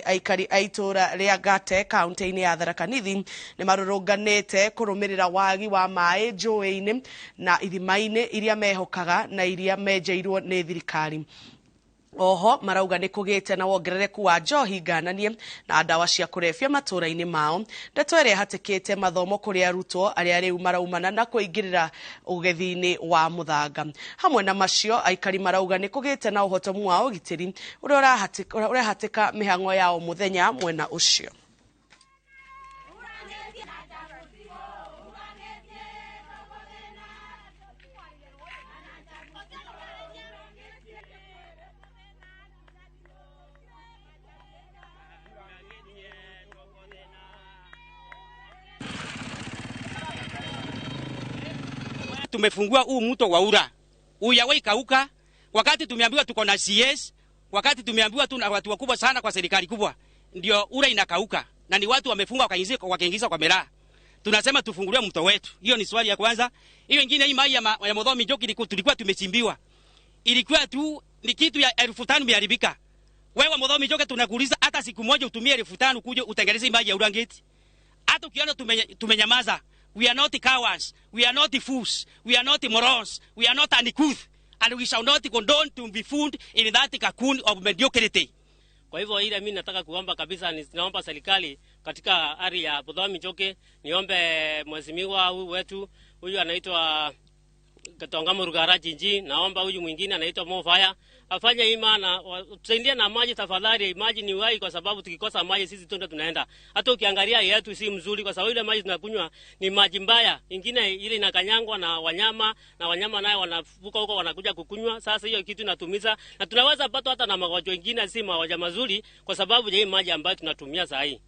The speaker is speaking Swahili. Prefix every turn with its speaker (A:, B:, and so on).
A: aikari aitura ria Gate kaunti-ini ya Tharaka Nithi ni marurunganite kurumirira wagi wa mai njũĩ-inĩ na ithima-inĩ iria mehokaga na iria menjeirwo ni thirikari. Oho marauga ni kugite na wongerereku wa njohi ngananie na ndawa cia kurebia matura-ini mao. Ndeto iria hatikite mathomo kuri arutwo aria riu maraumana na kuingirira ugethi-ini wa muthanga. Hamwe na macio aikari marauga ni kugite na uhotomu wa ugitiri uria hatika mihango yao muthenya mwena ucio.
B: Tumefungua huu mto wa Ura. Uyawahi kauka wakati tumeambiwa tuko na CS, wakati tumeambiwa tuna watu wakubwa sana kwa serikali kubwa. Ndio Ura inakauka na ni watu wamefunga wakaingiza kwa miraa. Tunasema tufungulie mto wetu. Hiyo ni swali ya kwanza. Hiyo nyingine hii maji ya Mudhomi Njoki tulikuwa tumechimbiwa. Ilikuwa tu ni kitu ya 1500 imeharibika. Wewe Mudhomi Njoki tunakuuliza hata siku moja utumie 1500 kuja utengeneze maji ya Ura Gate. Hata ukiona tumenyamaza. We are not cowards. We are not fools. We are not morons. We are not uncouth. And we shall not condone to be found in that cocoon of mediocrity.
C: Kwa hivyo ile mimi nataka kuomba kabisa, naomba serikali katika area ya Mudhomi Njoki, niombe mheshimiwa huyu wetu, huyu anaitwa Katonga Rugara Jinji, naomba huyu mwingine anaitwa Mofaya afanye imana tusaidie na maji tafadhali. Maji ni uhai, kwa sababu tukikosa maji sisi tunde tunaenda. Hata ukiangalia yetu si mzuri, kwa sababu ile maji tunakunywa ni maji mbaya. Ingine ile inakanyangwa na wanyama, na wanyama nayo wanavuka huko wanakuja kukunywa. Sasa hiyo kitu inatumiza, na tunaweza pata hata na magonjwa mengine si magonjwa mazuri kwa sababu ya hii maji ambayo tunatumia sasa hii.